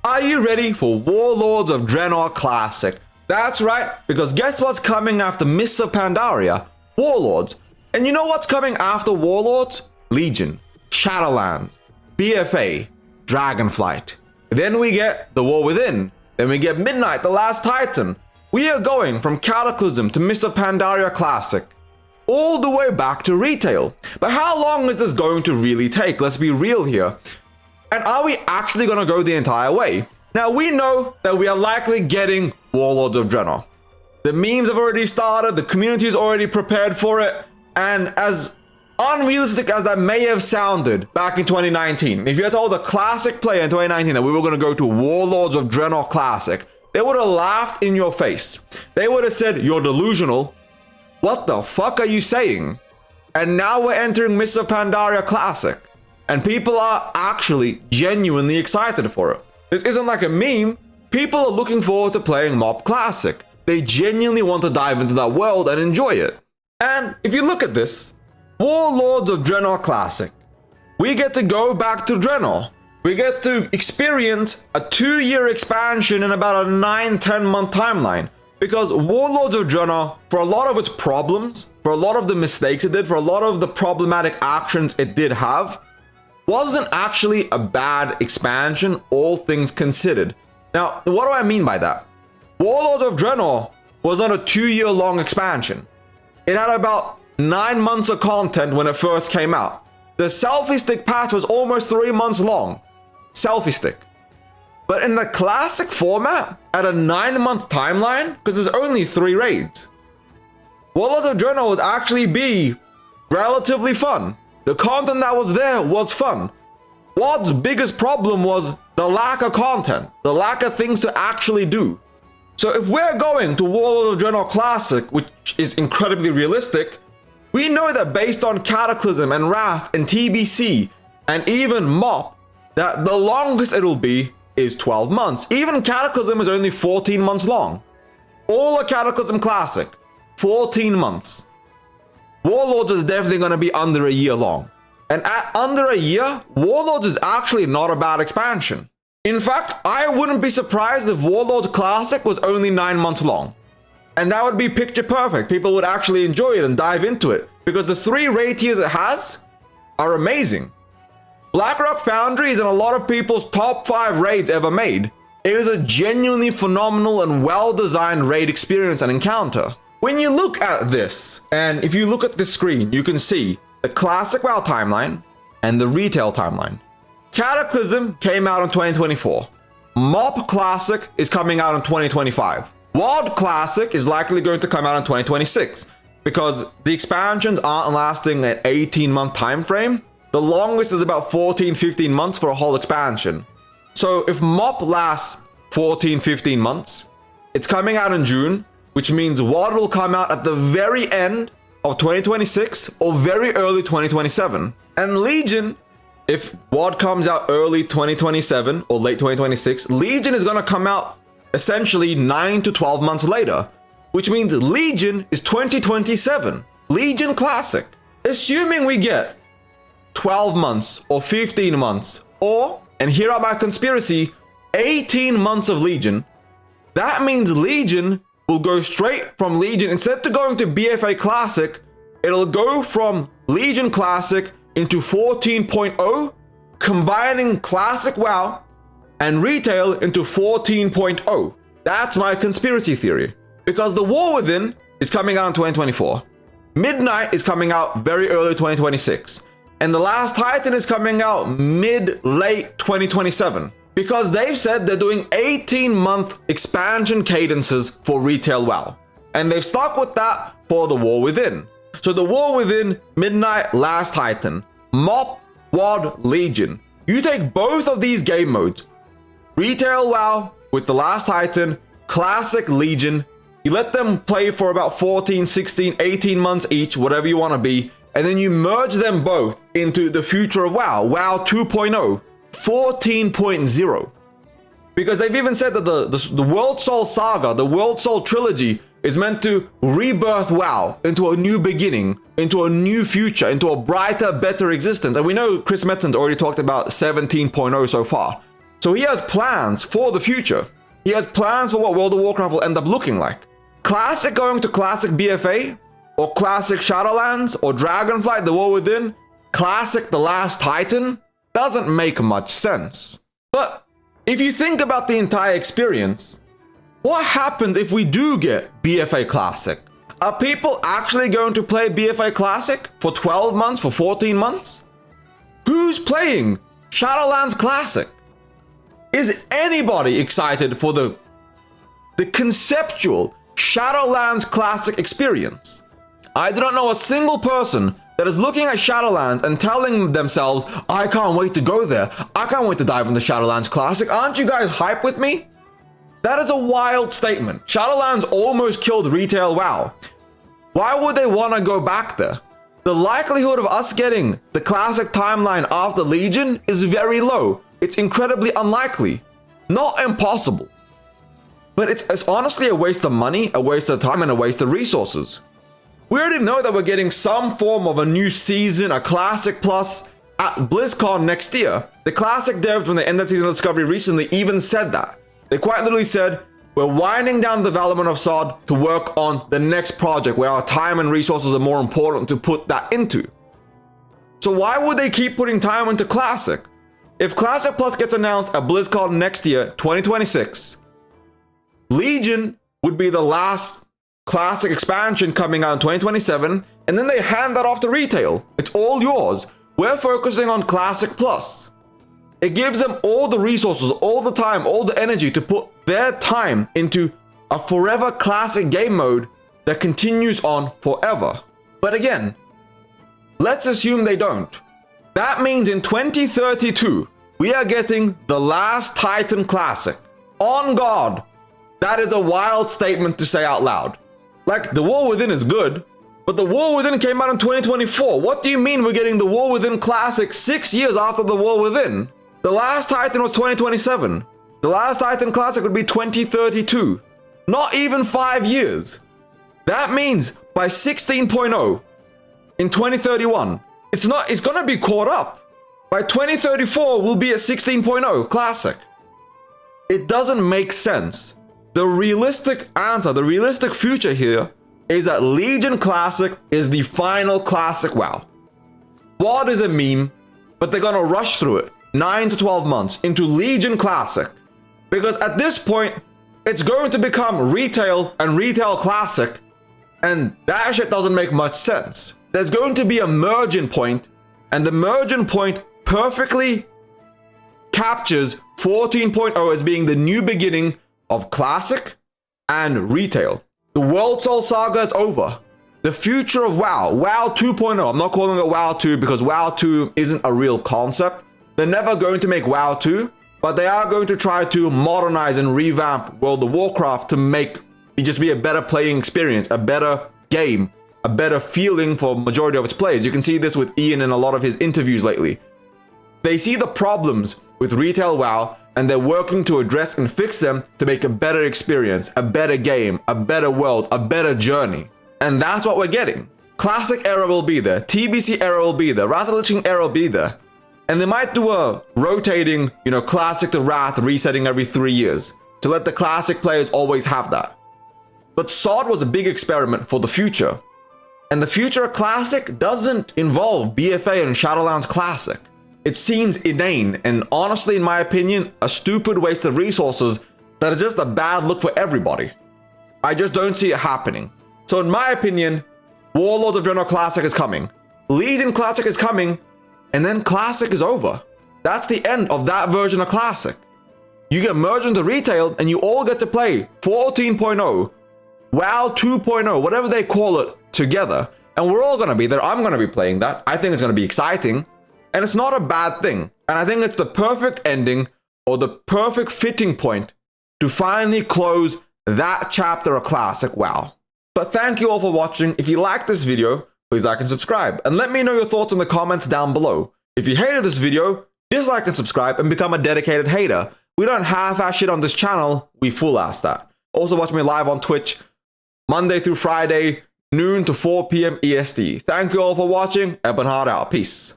Are you ready for Warlords of Draenor Classic? That's right, because guess what's coming after Mists of Pandaria? Warlords. And you know what's coming after Warlords? Legion, Shadowlands, BFA, Dragonflight. Then we get the War Within. Then we get Midnight, the Last Titan. We are going from Cataclysm to Mists of Pandaria Classic, all the way back to retail. But how long is this going to really take? Let's be real here. And are we actually going to go the entire way? Now, we know that we are likely getting Warlords of Draenor. The memes have already started, the community is already prepared for it, and as unrealistic as that may have sounded back in 2019, if you had told a Classic player in 2019 that we were going to go to Warlords of Draenor Classic, they would have laughed in your face. They would have said, "You're delusional. What the fuck are you saying?" And now we're entering Mists of Pandaria Classic. And people are actually genuinely excited for it. This isn't like a meme. People are looking forward to playing Mob Classic. They genuinely want to dive into that world and enjoy it. And if you look at this, Warlords of Draenor Classic, we get to go back to Draenor. We get to experience a 2-year expansion in about a 9-10 month timeline. Because Warlords of Draenor, for a lot of its problems, for a lot of the mistakes it did, for a lot of the problematic actions it did have, wasn't actually a bad expansion, all things considered. Now, what do I mean by that? Warlords of Draenor was not a 2-year long expansion. It had about 9 months of content when it first came out. The selfie stick patch was almost 3 months long. Selfie stick. But in the classic format, at a 9-month timeline, because there's only 3 raids, Warlords of Draenor would actually be relatively fun. The content that was there was fun. WoD's biggest problem was the lack of content, the lack of things to actually do. So if we're going to Warlords of Draenor Classic, which is incredibly realistic, we know that based on Cataclysm and Wrath and TBC and even MOP, that the longest it'll be is 12 months. Even Cataclysm is only 14 months long. All a Cataclysm Classic, 14 months. Warlords is definitely going to be under a year long. And at under a year, Warlords is actually not a bad expansion. In fact, I wouldn't be surprised if Warlords Classic was only 9 months long. And that would be picture perfect. People would actually enjoy it and dive into it. Because the 3 raid tiers it has are amazing. Blackrock Foundry is in a lot of people's top 5 raids ever made. It is a genuinely phenomenal and well-designed raid experience and encounter. When you look at this, and if you look at this screen, you can see the Classic WoW timeline and the retail timeline. Cataclysm came out in 2024. MOP Classic is coming out in 2025. WoD Classic is likely going to come out in 2026 because the expansions aren't lasting an 18-month time frame. The longest is about 14-15 months for a whole expansion. So if MOP lasts 14-15 months, it's coming out in June, which means WoD will come out at the very end of 2026 or very early 2027. And Legion, if WoD comes out early 2027 or late 2026, Legion is going to come out essentially 9 to 12 months later, which means Legion is 2027. Legion Classic. Assuming we get 12 months or 15 months or, and here are my conspiracy, 18 months of Legion, that means Legion will go straight from Legion. Instead of going to BFA Classic, it'll go from Legion Classic into 14.0, combining Classic WoW and retail into 14.0. That's my conspiracy theory. Because the War Within is coming out in 2024. Midnight is coming out very early 2026. And the Last Titan is coming out mid-late 2027. Because they've said they're doing 18-month expansion cadences for retail WoW. And they've stuck with that for the War Within. So the War Within, Midnight, Last Titan, MOP, WoD, Legion. You take both of these game modes, retail WoW with the Last Titan, Classic Legion, you let them play for about 14, 16, 18 months each, whatever you want to be, and then you merge them both into the future of WoW, WoW 2.0. 14.0, because they've even said that the World Soul Saga, the World Soul Trilogy, is meant to rebirth WoW into a new beginning, into a new future, into a brighter, better existence. And we know Chris Metton's already talked about 17.0 so far. So he has plans for the future. He has plans for what World of Warcraft will end up looking like. Classic going to Classic BFA, or Classic Shadowlands, or Dragonflight, the War Within, Classic The Last Titan, doesn't make much sense. But if you think about the entire experience, what happens if we do get BFA Classic? Are people actually going to play BFA Classic for 12 months, for 14 months? Who's playing Shadowlands Classic? Is anybody excited for the conceptual Shadowlands Classic experience? I do not know a single person that is looking at Shadowlands and telling themselves, I can't wait to go there. I can't wait to dive into Shadowlands Classic. Aren't you guys hyped with me? That is a wild statement. Shadowlands almost killed retail WoW. Why would they want to go back there? The likelihood of us getting the Classic timeline after Legion is very low. It's incredibly unlikely. Not impossible. But it's honestly a waste of money, a waste of time, and a waste of resources. We already know that we're getting some form of a new season, a Classic Plus, at BlizzCon next year. The Classic devs, when they ended Season of Discovery recently, even said that. They quite literally said, we're winding down the development of SOD to work on the next project where our time and resources are more important to put that into. So why would they keep putting time into Classic? If Classic Plus gets announced at BlizzCon next year, 2026, Legion would be the last Classic expansion coming out in 2027, and then they hand that off to retail. It's all yours. We're focusing on Classic Plus. It gives them all the resources, all the time, all the energy to put their time into a forever Classic game mode that continues on forever. But again, let's assume they don't. That means in 2032, we are getting the last Titan Classic. On God, that is a wild statement to say out loud. Like, the War Within is good, but the War Within came out in 2024. What do you mean we're getting the War Within Classic 6 years after the War Within? The last Titan was 2027. The last Titan Classic would be 2032. Not even 5 years. That means by 16.0 in 2031, it's gonna be caught up. By 2034, we'll be at 16.0 Classic. It doesn't make sense. The realistic answer, the realistic future here is that Legion Classic is the final Classic WoW. WoD is a meme, but they're gonna rush through it 9 to 12 months into Legion Classic. Because at this point, it's going to become retail and retail Classic, and that shit doesn't make much sense. There's going to be a merging point, and the merging point perfectly captures 14.0 as being the new beginning of Classic and retail. The World Soul Saga is over. The future of WoW, WoW 2.0. I'm not calling it WoW 2 because WoW 2 isn't a real concept. They're never going to make WoW 2, but they are going to try to modernize and revamp World of Warcraft to make it just be a better playing experience, a better game, a better feeling for majority of its players. You can see this with Ian in a lot of his interviews lately. They see the problems with retail WoW, and they're working to address and fix them to make a better experience, a better game, a better world, a better journey. And that's what we're getting. Classic era will be there. TBC era will be there. Wrath of the Lich King era will be there. And they might do a rotating, Classic to Wrath resetting every 3 years to let the Classic players always have that. But SOD was a big experiment for the future. And the future of Classic doesn't involve BFA and Shadowlands Classic. It seems inane and honestly, in my opinion, a stupid waste of resources that is just a bad look for everybody. I just don't see it happening. So in my opinion, Warlords of Draenor Classic is coming. Legion Classic is coming, and then Classic is over. That's the end of that version of Classic. You get merged into retail and you all get to play 14.0, WoW 2.0, whatever they call it, together. And we're all gonna be there. I'm gonna be playing that. I think it's gonna be exciting. And it's not a bad thing. And I think it's the perfect ending or the perfect fitting point to finally close that chapter of Classic WoW. But thank you all for watching. If you liked this video, please like and subscribe. And let me know your thoughts in the comments down below. If you hated this video, dislike and subscribe and become a dedicated hater. We don't half-ass shit on this channel, we full-ass that. Also watch me live on Twitch, Monday through Friday, noon to 4 p.m. EST. Thank you all for watching. Ebonheart out. Peace.